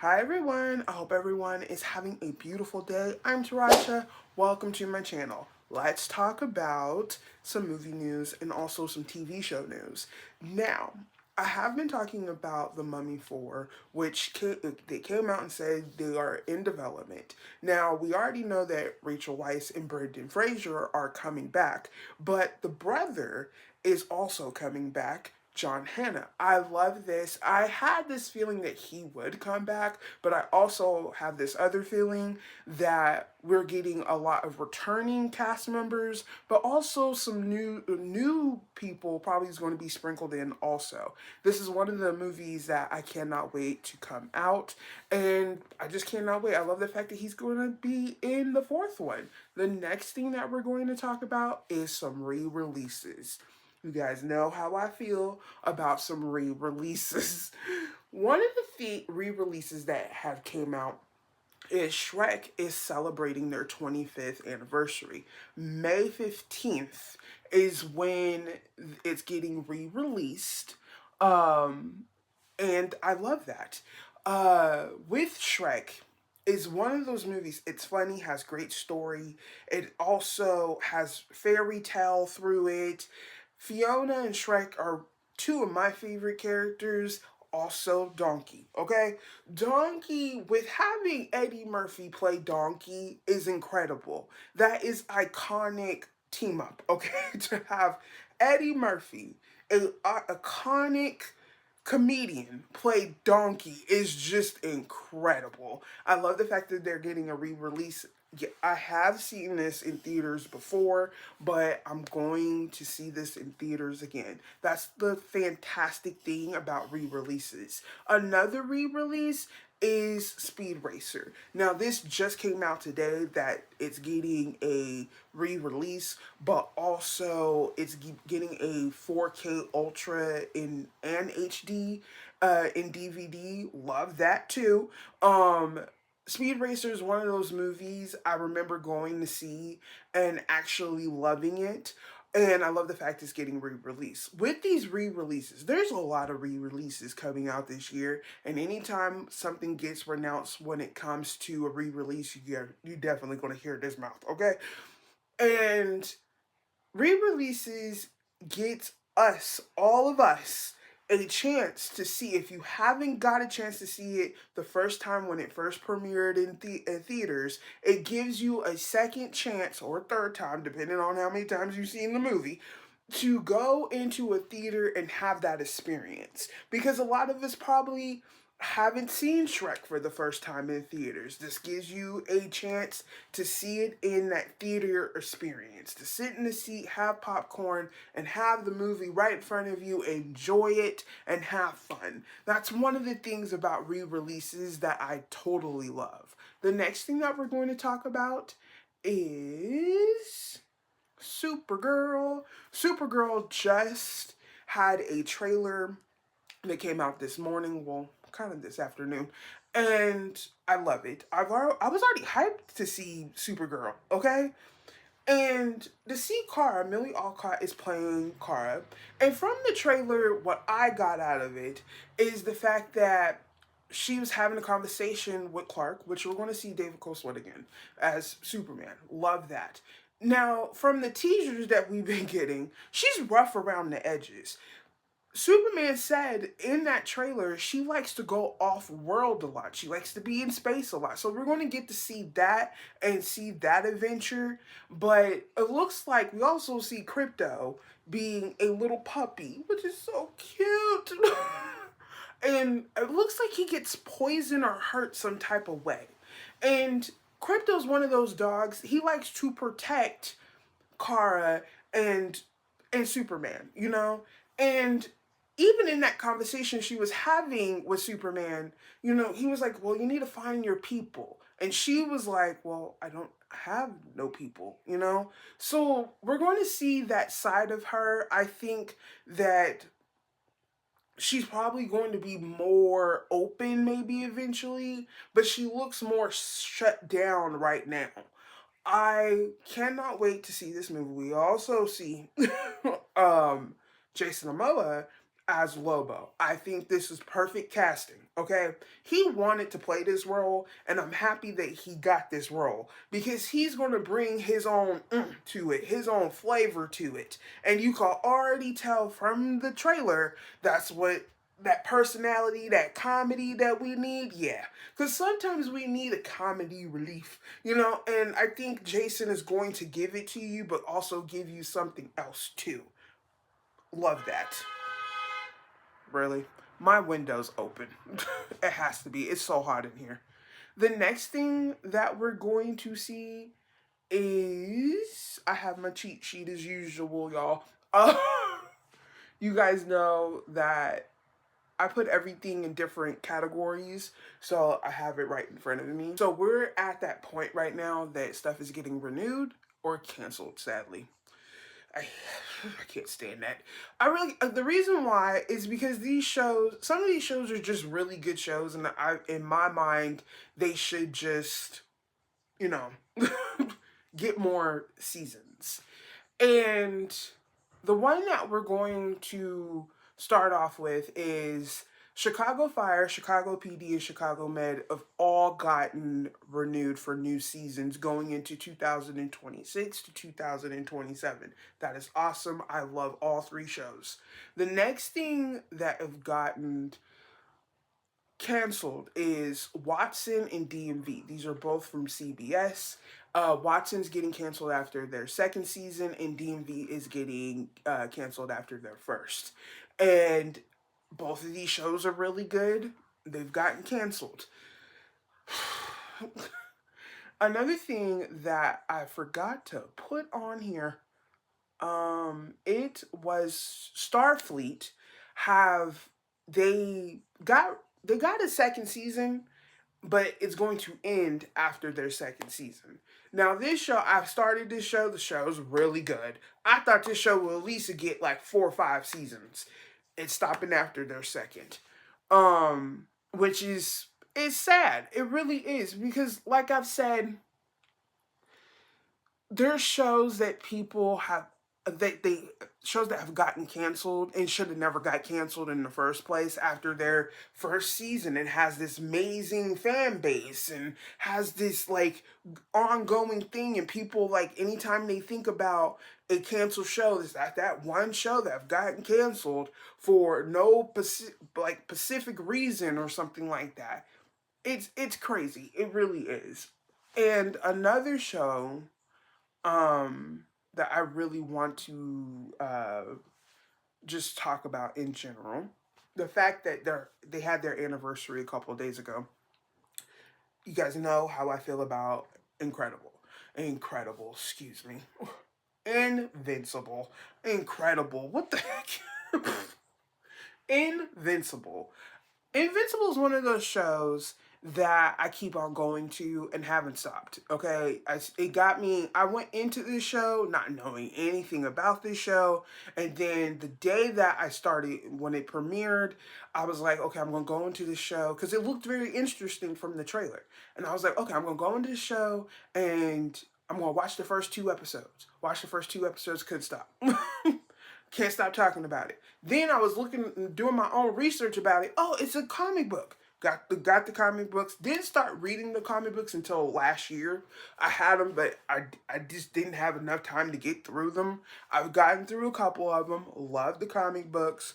Hi everyone, I hope everyone is having a beautiful day. I'm Tarasha, welcome to my channel. Let's talk about some movie news and also some TV show news. Now, I have been talking about The Mummy 4, which they came out and said they are in development. Now, we already know that Rachel Weisz and Brendan Fraser are coming back, but the brother is also coming back, John Hannah. I love this. I had this feeling that he would come back, but I also have this other feeling that we're getting a lot of returning cast members, but also some new people probably is going to be sprinkled in also. This is one of the movies that I cannot wait to come out, and I just cannot wait. I love the fact that he's going to be in the fourth one. The next thing that we're going to talk about is some re-releases. You guys know how I feel about some re-releases. One of the re-releases that have came out is Shrek is celebrating their 25th anniversary. May 15th is when it's getting re-released. Um, and I love that. With Shrek, is one of those movies. It's funny, has great story. It also has fairy tale through it. Fiona and Shrek are two of my favorite characters. Also, Donkey. Okay, Donkey with having Eddie Murphy play Donkey is incredible. That is iconic team up. Okay, to have Eddie Murphy, an iconic comedian play Donkey is just incredible. I love the fact that they're getting a re-release. Yeah, I have seen this in theaters before, but I'm going to see this in theaters again. That's the fantastic thing about re-releases. Another re-release is Speed Racer. Now, this just came out today that it's getting a re-release, but also it's getting a 4K Ultra in and HD in DVD. Love that too. Speed Racer is one of those movies I remember going to see and actually loving it. And I love the fact it's getting re-released. With these re-releases, there's a lot of re-releases coming out this year. And anytime something gets renounced when it comes to a re-release, you're definitely going to hear this mouth, okay? And re-releases get us, all of us, a chance to see. If you haven't got a chance to see it the first time when it first premiered in theaters, it gives you a second chance or third time, depending on how many times you've seen the movie, to go into a theater and have that experience. Because a lot of us probably haven't seen Shrek for the first time in theaters. This gives you a chance to see it in that theater experience, to sit in the seat, have popcorn, and have the movie right in front of you, enjoy it, and have fun. That's one of the things about re-releases that I totally love. The next thing that we're going to talk about is Supergirl. Supergirl just had a trailer that came out this morning, well, kind of this afternoon, and I love it. I was already hyped to see Supergirl, okay? And to see Kara, Millie Alcott is playing Kara, and from the trailer, what I got out of it is the fact that she was having a conversation with Clark, which we're going to see David Coulson again as Superman. Love that. Now, from the teasers that we've been getting, she's rough around the edges. Superman said in that trailer she likes to go off world a lot. She likes to be in space a lot. So we're going to get to see that and see that adventure. But it looks like we also see Crypto being a little puppy, which is so cute. And it looks like he gets poisoned or hurt some type of way. And Crypto's one of those dogs. He likes to protect Kara and Superman, you know? And even in that conversation she was having with Superman, he was like, "Well, you need to find your people." And she was like, "Well, I don't have no people." So we're going to see that side of her. I think that she's probably going to be more open maybe eventually, but she looks more shut down right now. I cannot wait to see this movie. We also see Jason Momoa as Lobo. I think this is perfect casting, okay? He wanted to play this role, and I'm happy that he got this role because he's going to bring his own to it, his own flavor to it. And you can already tell from the trailer that's what that personality, that comedy that we need, yeah. Because sometimes we need a comedy relief, you know, and I think Jason is going to give it to you, but also give you something else too. Love that. Really? My window's open. It has to be. It's so hot in here. The next thing that we're going to see is I have my cheat sheet as usual, y'all. You guys know that I put everything in different categories, so I have it right in front of me. So we're at that point right now that stuff is getting renewed or canceled, sadly. I, I can't stand that. I really the reason why is because these shows, some of these shows are just really good shows, and in my mind, they should just, you know, get more seasons. And the one that we're going to start off with is Chicago Fire, Chicago PD, and Chicago Med have all gotten renewed for new seasons going into 2026 to 2027. That is awesome. I love all three shows. The next thing that have gotten canceled is Watson and DMV. These are both from CBS. Watson's getting canceled after their second season, and DMV is getting canceled after their first. And both of these shows are really good. They've gotten canceled. Another thing that I forgot to put on here, it was Starfleet have they got a second season, but it's going to end after their second season. Now, this show, I've started this show. The show's really good. I thought this show will at least get like 4 or 5 seasons. It's stopping after their second, which is it's sad. It really is because, like I've said, there's shows that people have that they shows that have gotten canceled and should have never got canceled in the first place after their first season and has this amazing fan base and has this like ongoing thing, and people like anytime they think about a canceled show, is that one show that have gotten canceled for no specific reason or something like that. It's crazy. It really is. And another show that I really want to just talk about in general. The fact that they had their anniversary a couple of days ago. You guys know how I feel about Incredible, excuse me. Invincible. Incredible. What the heck? Invincible. Invincible is one of those shows that I keep on going to and haven't stopped. Okay, it got me. I went into this show not knowing anything about this show, and then the day that I started, when it premiered, I was like, okay, I'm gonna go into this show because it looked very interesting from the trailer, and I was like, okay, I'm gonna go into this show and I'm gonna watch the first 2 episodes. Watch the first 2 episodes, couldn't stop. Can't stop talking about it. Then I was doing my own research about it. Oh, it's a comic book. Got the comic books. Didn't start reading the comic books until last year. I had them, but I just didn't have enough time to get through them. I've gotten through a couple of them. Love the comic books.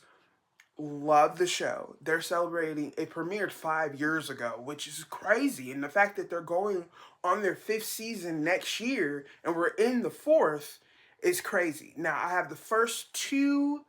Love the show. They're celebrating. It premiered 5 years ago, which is crazy. And the fact that they're going on their 5th season next year and we're in the 4th is crazy. Now, I have the first 2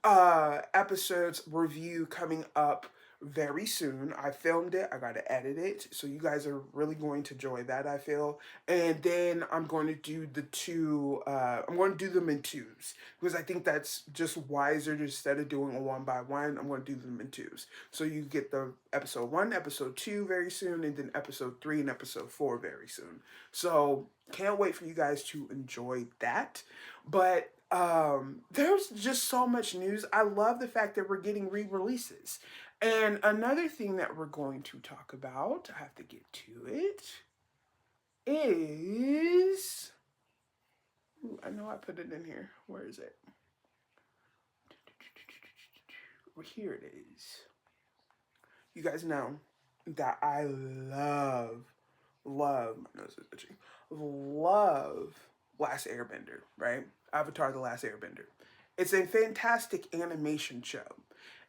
episodes review coming up very soon. I filmed it. I got to edit it. So you guys are really going to enjoy that, I feel. And then I'm going to do the 2, I'm going to do them in 2s. Because I think that's just wiser. Instead of doing a 1 by 1, I'm going to do them in 2s. So you get the episode 1, episode 2 very soon. And then episode 3 and episode 4 very soon. So can't wait for you guys to enjoy that. But there's just so much news. I love the fact that we're getting re-releases. And another thing that we're going to talk about, I have to get to it, is, ooh, I know I put it in here. Where is it? here it is. You guys know that I love, my nose is itchy, love Last Airbender, right? Avatar The Last Airbender. It's a fantastic animation show.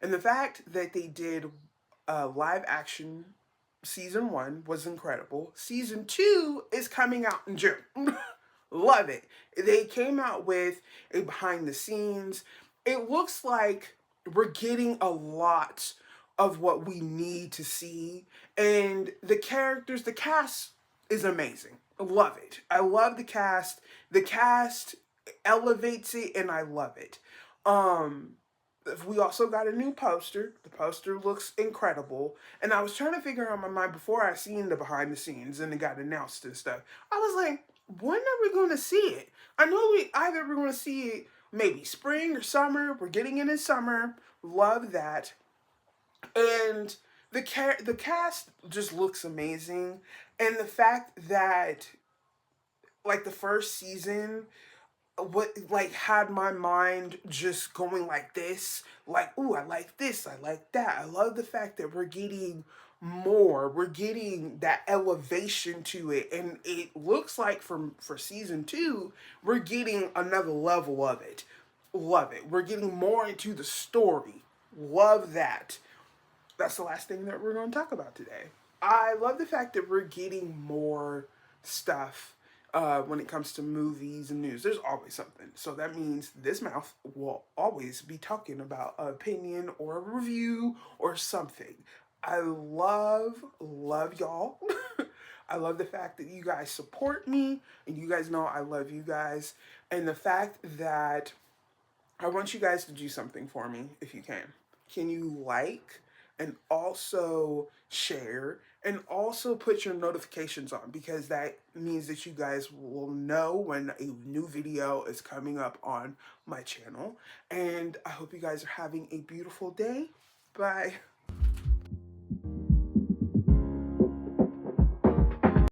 And the fact that they did live action season 1 was incredible. Season 2 is coming out in June. Love it. They came out with a behind the scenes. It looks like we're getting a lot of what we need to see. And the characters, the cast is amazing. I love it. I love the cast. The cast elevates it and I love it. Um we also got a new poster. The poster looks incredible. And I was trying to figure out in my mind before I seen the behind the scenes and it got announced and stuff. I was like, when are we going to see it? I know we're going to see it maybe spring or summer. We're getting it in summer. Love that. And the cast just looks amazing. And the fact that like the first season what like had my mind just going like this, like, ooh, I like this, I like that. I love the fact that we're getting more, we're getting that elevation to it, and it looks like for season 2 we're getting another level of it. Love it. We're getting more into the story. Love that. That's the last thing that we're going to talk about today. I love the fact that we're getting more stuff when it comes to movies and news. There's always something. So that means this mouth will always be talking about an opinion or a review or something. I love y'all. I love the fact that you guys support me and you guys know I love you guys. And the fact that I want you guys to do something for me if you can. Can you like and also share and also put your notifications on, because that means that you guys will know when a new video is coming up on my channel. And I hope you guys are having a beautiful day. Bye.